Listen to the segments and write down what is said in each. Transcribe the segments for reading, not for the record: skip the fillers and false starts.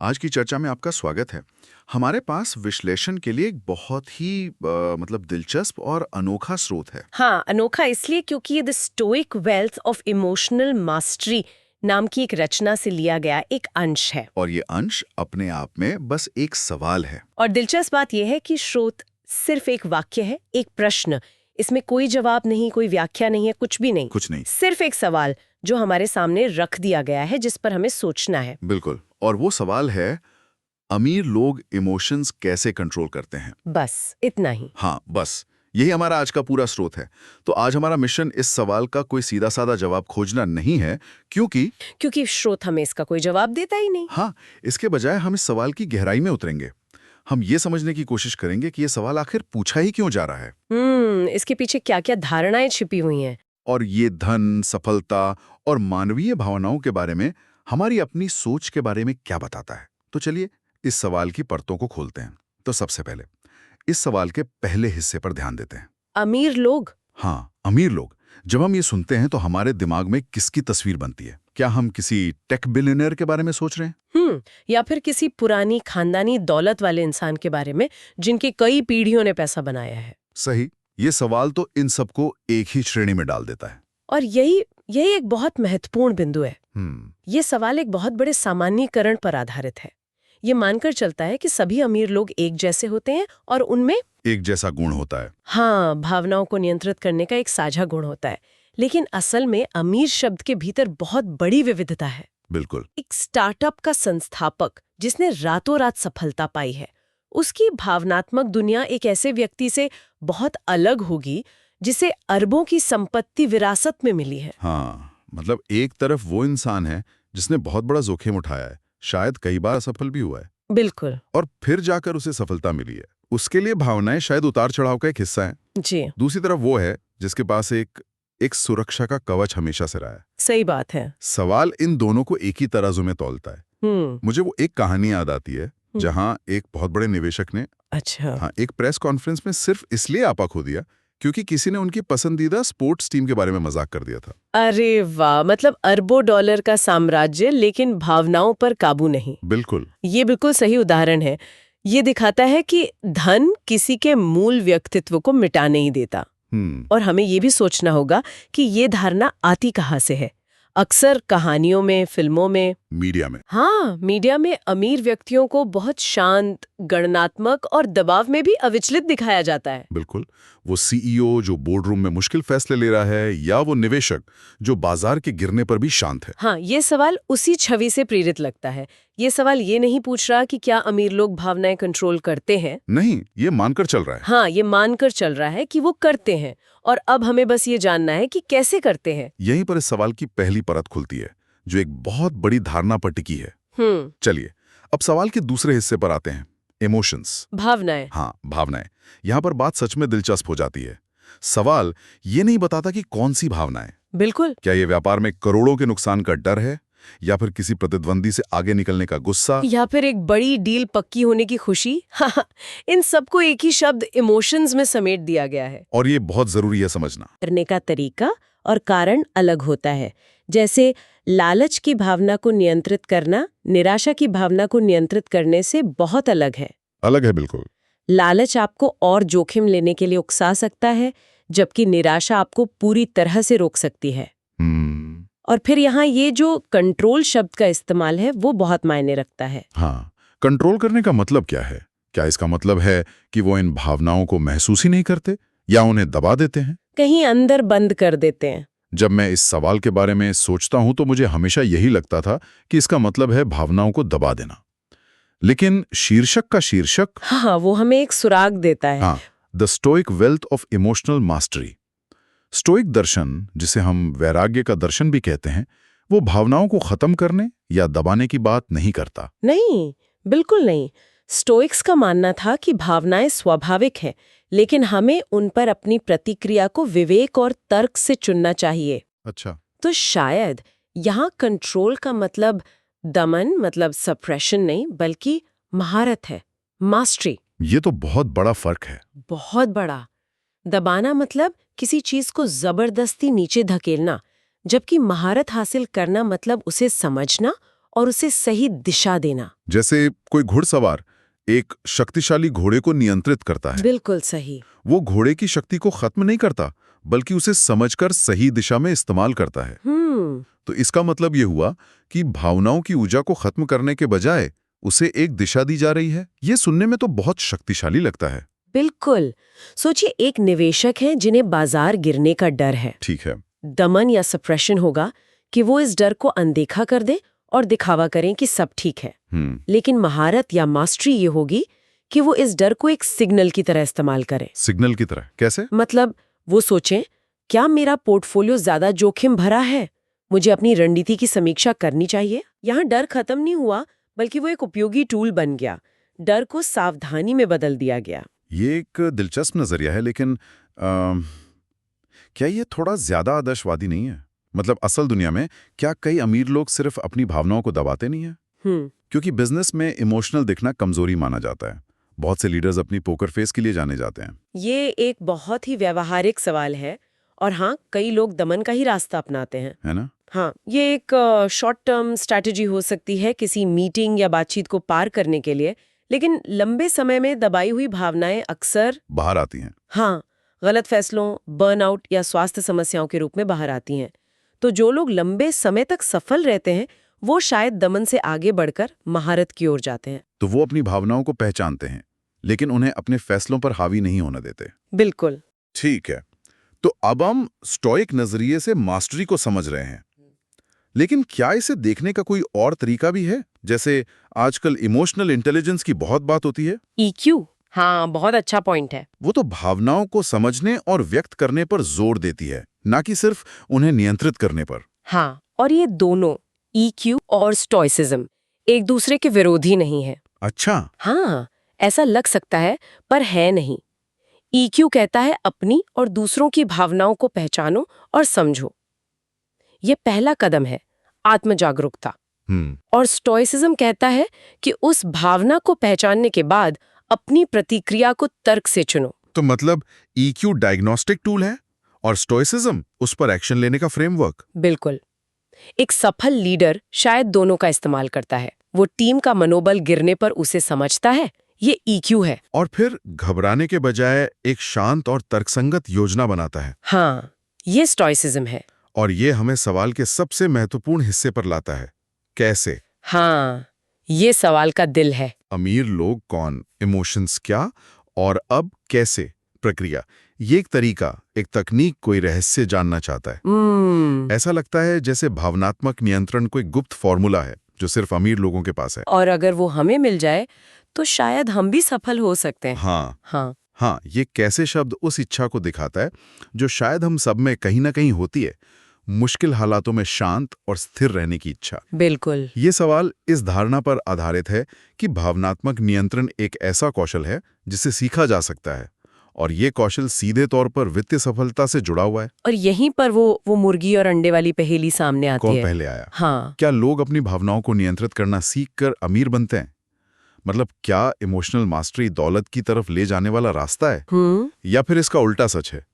आज की चर्चा में आपका स्वागत है। हमारे पास विश्लेषण के लिए एक बहुत ही मतलब दिलचस्प और अनोखा स्रोत है। हाँ, अनोखा इसलिए क्योंकि ये the stoic wealth of emotional mastery नाम की एक रचना से लिया गया एक अंश है। और ये अंश अपने आप में बस एक सवाल है। और दिलचस्प बात यह है कि स्रोत सिर्फ एक वाक्य है, एक प्रश्न। इसमें कोई जवाब नहीं, कोई व्याख्या नहीं है, कुछ भी नहीं। कुछ नहीं। सिर्फ एक सवाल जो हमारे सामने रख दिया गया है, जिस पर हमें सोचना है। बिल्कुल। और वो सवाल है, अमीर लोग इमोशंस कैसे कंट्रोल करते हैं? बस इतना ही। हाँ, बस यही हमारा आज का पूरा स्रोत है। तो आज हमारा मिशन इस सवाल का कोई सीधा साधा जवाब खोजना नहीं है, क्योंकि स्रोत हमें इसका कोई जवाब देता ही नहीं। हाँ, इसके बजाय हम इस सवाल की गहराई में उतरेंगे। हम ये समझने की कोशिश करेंगे कि ये सवाल आखिर पूछा ही क्यों जा रहा है। इसके पीछे क्या क्या धारणाएं छिपी हुई हैं। और ये धन, सफलता और मानवीय भावनाओं के बारे में, हमारी अपनी सोच के बारे में क्या बताता है। तो चलिए इस सवाल की परतों को खोलते हैं। तो सबसे पहले इस सवाल के पहले हिस्से पर ध्यान देते हैं। अमीर लोग। हाँ, अमीर लोग। जब हम ये सुनते हैं तो हमारे दिमाग में किसकी तस्वीर बनती है? क्या हम किसी टेक बिलियनर के बारे में सोच रहे हैं? या फिर किसी पुरानी खानदानी दौलत वाले इंसान के बारे में जिनकी कई पीढ़ियों ने पैसा बनाया है। सही। ये सवाल तो इन सबको एक ही श्रेणी में डाल देता है। और यही यही एक बहुत महत्वपूर्ण बिंदु है। हम्म ये सवाल एक बहुत बड़े सामान्यीकरण पर आधारित है। ये मानकर चलता है कि सभी अमीर लोग एक जैसे होते हैं और उनमें एक जैसा गुण होता है। हाँ, भावनाओं को नियंत्रित करने का एक साझा गुण होता है। लेकिन असल में अमीर शब्द के भीतर बहुत बड़ी विविधता है। बिल्कुल। एक स्टार्टअप का संस्थापक जिसने रातों रात सफलता पाई है, उसकी भावनात्मक दुनिया एक ऐसे व्यक्ति से बहुत अलग होगी जिसे अरबों की संपत्ति विरासत में मिली है। हाँ, मतलब एक तरफ वो इंसान है जिसने बहुत बड़ा जोखिम उठाया है, शायद कई बार असफल भी हुआ है, बिल्कुल। और फिर जाकर उसे सफलता मिली है। उसके लिए भावनाएं शायद उतार चढ़ाव का एक हिस्सा है। जी, दूसरी तरफ वो है जिसके पास एक सुरक्षा का कवच हमेशा से रहा है। सही बात है। सवाल इन दोनों को एक ही तराजू में तौलता है। मुझे वो एक कहानी याद आती है जहां एक बहुत बड़े निवेशक ने अच्छा। एक प्रेस कॉन्फ्रेंस में सिर्फ इसलिए आपा खो दिया क्योंकि किसी ने उनकी पसंदीदा स्पोर्ट्स टीम के बारे में मजाक कर दिया था। अरे वाह, मतलब अरबों डॉलर का साम्राज्य लेकिन भावनाओं पर काबू नहीं। बिल्कुल। ये बिल्कुल सही उदाहरण है। ये दिखाता है कि धन किसी के मूल व्यक्तित्व को मिटा नहीं देता। और हमें ये भी सोचना होगा कि ये धारणा आती कहाँ से है। अक्सर कहानियों में, फिल्मों में, मीडिया में। हाँ, मीडिया में अमीर व्यक्तियों को बहुत शांत, गणनात्मक और दबाव में भी अविचलित दिखाया जाता है। बिल्कुल। वो सीईओ जो बोर्ड रूम में मुश्किल फैसले ले रहा है, या वो निवेशक जो बाजार के गिरने पर भी शांत है। हाँ, ये सवाल उसी छवि से प्रेरित लगता है। ये सवाल ये नहीं पूछ रहा कि क्या अमीर लोग भावनाएं कंट्रोल करते हैं। नहीं, ये मानकर चल रहा है। हाँ, ये मानकर चल रहा है कि वो करते हैं, और अब हमें बस ये जानना है कि कैसे करते हैं। यहीं पर इस सवाल की पहली परत खुलती है, जो एक बहुत बड़ी धारणा पर टिकी है। चलिए अब सवाल के दूसरे हिस्से पर आते हैं, इमोशंस। भावनाएं। हाँ, भावनाएं। यहां पर बात सच में दिलचस्प हो जाती है। सवाल ये नहीं बताता कि कौन सी भावनाएं। बिल्कुल। क्या ये व्यापार में करोड़ों के नुकसान का डर है, या फिर किसी प्रतिद्वंदी से आगे निकलने का गुस्सा, या फिर एक बड़ी डील पक्की होने की खुशी। हाँ, इन सबको एक ही शब्द इमोशंस में समेट दिया गया है। और ये बहुत जरूरी है समझना। करने का तरीका और कारण अलग होता है। जैसे लालच की भावना को नियंत्रित करना निराशा की भावना को नियंत्रित करने से बहुत अलग है। अलग है, बिल्कुल। लालच आपको और जोखिम लेने के लिए उकसा सकता है, जबकि निराशा आपको पूरी तरह से रोक सकती है। और फिर यहाँ ये जो कंट्रोल शब्द का इस्तेमाल है वो बहुत मायने रखता है। हाँ, कंट्रोल करने का मतलब क्या है? क्या इसका मतलब है कि वो इन भावनाओं को महसूस ही नहीं करते या उन्हें दबा देते हैं? कहीं अंदर बंद कर देते हैं। जब मैं इस सवाल के बारे में सोचता हूं तो मुझे हमेशा यही लगता था कि इसका मतलब है भावनाओं को दबा देना। लेकिन शीर्षक का शीर्षक, हाँ, वो हमें एक सुराग देता है। हाँ, the stoic wealth of emotional mastery. Stoic दर्शन, जिसे हम वैराग्य का दर्शन भी कहते हैं, वो भावनाओं को खत्म करने या दबाने की बात नहीं करता। नहीं, बिल्कुल नहीं। स्टोइक्स का मानना था कि भावनाएं स्वाभाविक हैं, लेकिन हमें उन पर अपनी प्रतिक्रिया को विवेक और तर्क से चुनना चाहिए। अच्छा। तो शायद यहाँ कंट्रोल का मतलब दमन, मतलब सप्रेशन नहीं, बल्कि महारत है, मास्टरी। ये तो बहुत बड़ा फर्क है। बहुत बड़ा। दबाना मतलब किसी चीज को जबरदस्ती नीचे धकेलना, जबकि महारत हासिल करना मतलब उसे समझना और उसे सही दिशा देना। जैसे कोई घुड़सवार एक शक्तिशाली घोड़े को नियंत्रित करता है। बिल्कुल सही। वो घोड़े की शक्ति को खत्म नहीं करता, बल्कि उसे समझकर सही दिशा में इस्तेमाल करता है। तो इसका मतलब ये हुआ कि भावनाओं की ऊर्जा को खत्म करने के बजाय उसे एक दिशा दी जा रही है। ये सुनने में तो बहुत शक्तिशाली लगता है। बिल्कुल। सोचिए, एक निवेशक है जिन्हें बाजार गिरने का डर है। ठीक है। दमन या सप्रेशन होगा कि वो इस डर को अनदेखा कर दे और दिखावा करें कि सब ठीक है। लेकिन महारत या मास्टरी ये होगी कि वो इस डर को एक सिग्नल की तरह इस्तेमाल करें। सिग्नल की तरह कैसे? मतलब वो सोचें, क्या मेरा पोर्टफोलियो ज्यादा जोखिम भरा है? मुझे अपनी रणनीति की समीक्षा करनी चाहिए। यहाँ डर खत्म नहीं हुआ, बल्कि वो एक उपयोगी टूल बन गया। डर को सावधानी में बदल दिया गया। ये एक दिलचस्प नजरिया है, लेकिन क्या ये थोड़ा ज्यादा आदर्शवादी नहीं है? मतलब असल दुनिया में क्या कई अमीर लोग सिर्फ अपनी भावनाओं को दबाते नहीं है? क्योंकि बिजनेस में इमोशनल दिखना कमजोरी माना जाता है। बहुत से लीडर्स अपनी पोकर फेस के लिए जाने जाते हैं। ये एक बहुत ही व्यावहारिक सवाल है, और हाँ, कई लोग दमन का ही रास्ता अपनाते हैं, है ना? हाँ, ये एक शॉर्ट टर्म स्ट्रैटेजी हो सकती है किसी मीटिंग या बातचीत को पार करने के लिए, लेकिन लंबे समय में दबाई हुई भावनाएं अक्सर बाहर आती हैं। हाँ, गलत फैसलों, बर्नआउट या स्वास्थ्य समस्याओं के रूप में बाहर आती हैं। तो जो लोग लंबे समय तक सफल रहते हैं, वो शायद दमन से आगे बढ़कर महारत की ओर जाते हैं। तो वो अपनी भावनाओं को पहचानते हैं, लेकिन उन्हें अपने फैसलों पर हावी नहीं होने देते। बिल्कुल। ठीक है, तो अब हम स्टोइक नजरिए से मास्टरी को समझ रहे हैं, लेकिन क्या इसे देखने का कोई और तरीका भी है? जैसे आजकल इमोशनल इंटेलिजेंस की बहुत बात होती है। EQ, हाँ, बहुत अच्छा पॉइंट है। वो तो भावनाओं को समझने और व्यक्त करने पर जोर देती है, ना कि सिर्फ उन्हें नियंत्रित करने पर। हाँ, और ये दोनों EQ और स्टोइसिज्म एक दूसरे के विरोधी नहीं है। अच्छा। हाँ, ऐसा लग सकता है, पर है नहीं। EQ कहता है अपनी और दूसरों की भावनाओं को पहचानो और समझो। ये पहला कदम है, आत्म जागरूकता। और स्टोइसिज्म कहता है कि उस भावना को पहचानने के बाद अपनी प्रतिक्रिया को तर्क से चुनो। तो मतलब EQ डायग्नोस्टिक टूल है और स्टोइसिज्म उस पर एक्शन लेने का फ्रेमवर्क। बिल्कुल। एक सफल लीडर शायद दोनों का इस्तेमाल करता है। वो टीम का मनोबल गिरने पर उसे समझता है, ये EQ है। और फिर घबराने के बजाय एक शांत और तर्कसंगत योजना बनाता है। हाँ, ये स्टोइसिज्म है। और ये हमें सवाल के सबसे महत्वपूर्ण हिस्से पर लाता है, कैसे? हाँ, ये सवाल का दिल है। अमीर लोग कौन, इमोशंस क्या, और अब कैसे प्रक्रिया। ये एक तरीका, एक तकनीक, कोई रहस्य जानना चाहता है। ऐसा लगता है जैसे भावनात्मक नियंत्रण कोई गुप्त फॉर्मूला है जो सिर्फ अमीर लोगों के पास है। और अगर वो हमें मिल जाए तो शायद हम भी सफल हो सकते हैं। हाँ, ये कैसे शब्द उस इच्छा को दिखाता है जो शायद हम सब में कहीं ना कहीं होती है, मुश्किल हालातों में शांत और स्थिर रहने की इच्छा। बिल्कुल। ये सवाल इस धारणा पर आधारित है कि भावनात्मक नियंत्रण एक ऐसा कौशल है जिसे सीखा जा सकता है, और ये कौशल सीधे तौर पर वित्तीय सफलता से जुड़ा हुआ है। और यहीं पर वो मुर्गी और अंडे वाली पहेली सामने आती है। कौन पहले आया? हाँ। क्या लोग अपनी भावनाओं को नियंत्रित करना सीखकर अमीर बनते हैं? मतलब क्या इमोशनल मास्टरी दौलत की तरफ ले जाने वाला रास्ता है, या फिर इसका उल्टा सच है?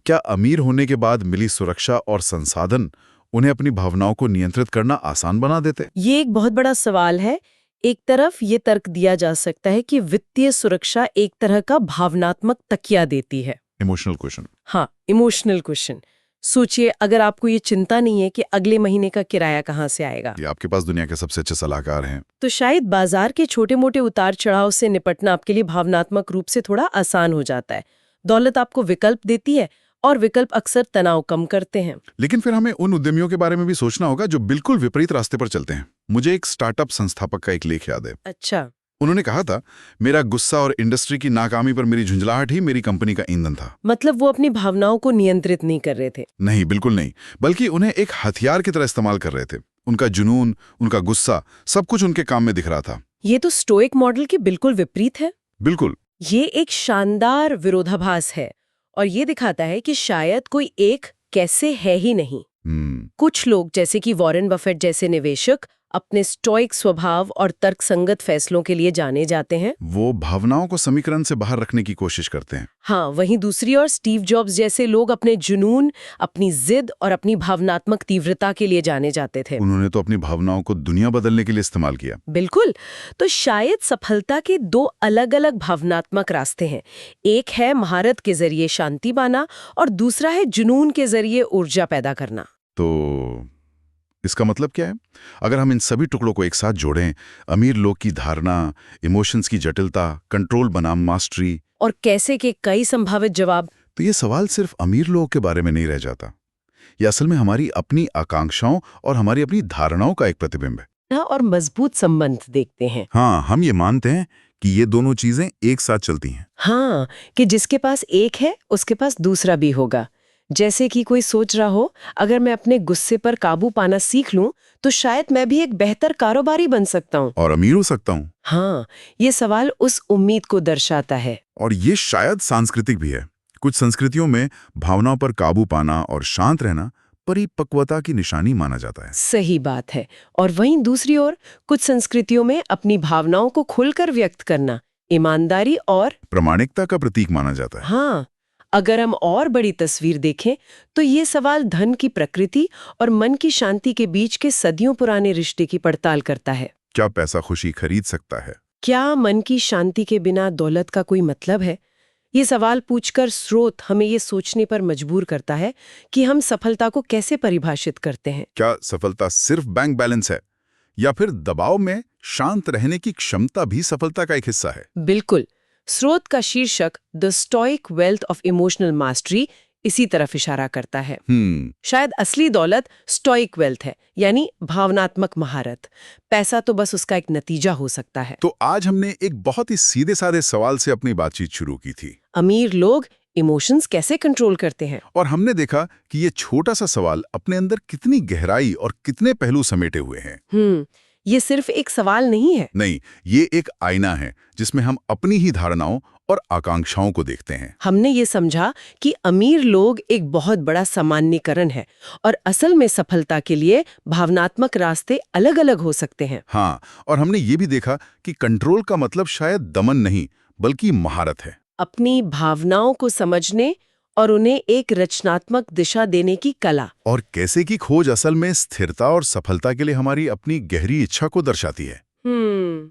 क्या अमीर होने के बाद मिली सुरक्षा और संसाधन उन्हें अपनी भावनाओं को नियंत्रित करना आसान बना देते? ये एक बहुत बड़ा सवाल है। एक तरफ ये तर्क दिया जा सकता है कि वित्तीय सुरक्षा एक तरह का भावनात्मक तकिया देती है। Emotional question. हाँ, इमोशनल क्वेश्चन। सोचिए, अगर आपको ये चिंता नहीं है कि अगले महीने का किराया कहाँ से आएगा, या आपके पास दुनिया के सबसे अच्छे सलाहकार हैं, तो शायद बाजार के छोटे मोटे उतार चढ़ाव से निपटना आपके लिए भावनात्मक रूप से थोड़ा आसान हो जाता है। दौलत आपको विकल्प देती है, और विकल्प अक्सर तनाव कम करते हैं। लेकिन फिर हमें उन उद्यमियों के बारे में भी सोचना होगा जो बिल्कुल विपरीत रास्ते पर चलते हैं। मुझे एक स्टार्टअप संस्थापक का एक लेख याद है। अच्छा। उन्होंने कहा था, मेरा गुस्सा और इंडस्ट्री की नाकामी पर मेरी झुंझलाहट ही मेरी कंपनी का ईंधन था। मतलब वो अपनी भावनाओं को नियंत्रित नहीं कर रहे थे? नहीं, बिल्कुल नहीं, बल्कि उन्हें एक हथियार की तरह इस्तेमाल कर रहे थे। उनका जुनून, उनका गुस्सा, सब कुछ उनके काम में दिख रहा था। ये तो स्टोइक मॉडल के बिल्कुल विपरीत है। बिल्कुल। ये एक शानदार विरोधाभास है, और ये दिखाता है कि शायद कोई एक कैसे है ही नहीं। कुछ लोग, जैसे कि वॉरेन बफेट जैसे निवेशक, अपने स्टोइक स्वभाव और तर्कसंगत फैसलों के लिए जाने जाते हैं। वो भावनाओं को समीकरण से बाहर रखने की कोशिश करते हैं। हाँ, वहीं दूसरी ओर स्टीव जॉब्स जैसे लोग अपने जुनून, अपनी जिद और अपनी भावनात्मक तीव्रता के लिए जाने जाते थे। उन्होंने तो अपनी भावनाओं को दुनिया बदलने के लिए इस्तेमाल किया। बिल्कुल। तो शायद सफलता के दो अलग-अलग भावनात्मक रास्ते हैं। एक है महारत के जरिए शांति पाना और दूसरा है जुनून के जरिए ऊर्जा पैदा करना। तो इसका मतलब क्या है? अगर हम इन सभी टुकड़ों को एक साथ जोड़ें, अमीर लोग की धारणा, इमोशंस की जटिलता, कंट्रोल बनाम मास्टरी और कैसे के कई संभावित जवाब, तो ये सवाल सिर्फ अमीर लोगों के बारे में नहीं रह जाता। ये असल में हमारी अपनी आकांक्षाओं और हमारी अपनी धारणाओं का एक प्रतिबिंब है। और मजबूत संबंध देखते हैं। हाँ, हम ये मानते हैं कि ये दोनों चीजें एक साथ चलती हैं। हाँ, कि जिसके पास एक है उसके पास दूसरा भी होगा। जैसे कि कोई सोच रहा हो, अगर मैं अपने गुस्से पर काबू पाना सीख लूं तो शायद मैं भी एक बेहतर कारोबारी बन सकता हूं और अमीर हो सकता हूं। हाँ, ये सवाल उस उम्मीद को दर्शाता है। और ये शायद सांस्कृतिक भी है। कुछ संस्कृतियों में भावनाओं पर काबू पाना और शांत रहना परिपक्वता की निशानी माना जाता है। सही बात है। और वहीं दूसरी ओर कुछ संस्कृतियों में अपनी भावनाओं को खुलकर व्यक्त करना ईमानदारी और प्रामाणिकता का प्रतीक माना जाता है। हाँ, अगर हम और बड़ी तस्वीर देखें तो ये सवाल धन की प्रकृति और मन की शांति के बीच के सदियों पुराने रिश्ते की पड़ताल करता है। क्या पैसा खुशी खरीद सकता है? क्या मन की शांति के बिना दौलत का कोई मतलब है? ये सवाल पूछकर स्रोत हमें ये सोचने पर मजबूर करता है कि हम सफलता को कैसे परिभाषित करते हैं। क्या सफलता सिर्फ बैंक बैलेंस है या फिर दबाव में शांत रहने की क्षमता भी सफलता का एक हिस्सा है? बिल्कुल। स्रोत का शीर्षक the stoic wealth of emotional mastery इसी तरफ इशारा करता है। शायद असली दौलत स्टोइक वेल्थ है, यानी भावनात्मक महारत। पैसा तो बस उसका एक नतीजा हो सकता है। तो आज हमने एक बहुत ही सीधे साधे सवाल से अपनी बातचीत शुरू की थी। अमीर लोग इमोशंस कैसे कंट्रोल करते हैं? और हमने देखा कि ये छोटा सा सवाल अपने अंदर कितनी गहराई और कितने पहलू समेटे हुए हैं। ये सिर्फ एक सवाल नहीं है। नहीं, ये एक आईना है जिसमें हम अपनी ही धारणाओं और आकांक्षाओं को देखते हैं। हमने ये समझा कि अमीर लोग एक बहुत बड़ा सामान्यीकरण है और असल में सफलता के लिए भावनात्मक रास्ते अलग-अलग हो सकते हैं। हाँ, और हमने ये भी देखा कि कंट्रोल का मतलब शायद दमन नहीं, बल्कि महारत है। अपनी भावनाओं को समझने और उन्हें एक रचनात्मक दिशा देने की कला। और कैसे की खोज असल में स्थिरता और सफलता के लिए हमारी अपनी गहरी इच्छा को दर्शाती है।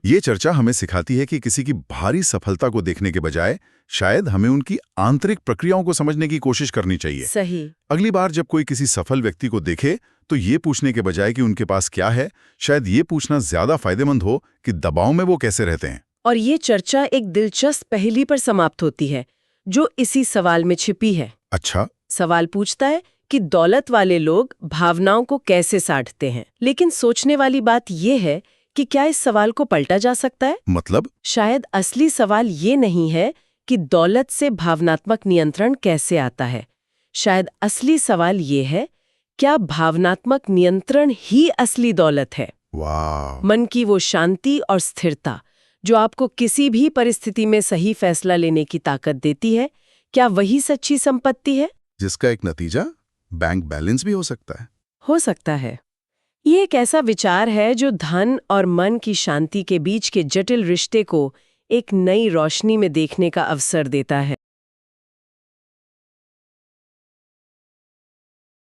ये चर्चा हमें सिखाती है कि किसी की बाहरी सफलता को देखने के बजाय शायद हमें उनकी आंतरिक प्रक्रियाओं को समझने की कोशिश करनी चाहिए। सही। अगली बार जब कोई किसी सफल व्यक्ति को देखे तो ये पूछने के बजाय कि उनके पास क्या है, शायद ये पूछना ज्यादा फायदेमंद हो कि दबाव में वो कैसे रहते हैं। और ये चर्चा एक दिलचस्प पहेली पर समाप्त होती है जो इसी सवाल में छिपी है। अच्छा। सवाल पूछता है कि दौलत वाले लोग भावनाओं को कैसे साधते हैं, लेकिन सोचने वाली बात यह है कि क्या इस सवाल को पलटा जा सकता है? मतलब? शायद असली सवाल ये नहीं है कि दौलत से भावनात्मक नियंत्रण कैसे आता है। शायद असली सवाल ये है, क्या भावनात्मक नियंत्रण ही असली दौलत है? वाह! मन की वो शांति और स्थिरता जो आपको किसी भी परिस्थिति में सही फैसला लेने की ताकत देती है, क्या वही सच्ची संपत्ति है? जिसका एक नतीजा बैंक बैलेंस भी हो सकता है। हो सकता है। ये एक ऐसा विचार है जो धन और मन की शांति के बीच के जटिल रिश्ते को एक नई रोशनी में देखने का अवसर देता है।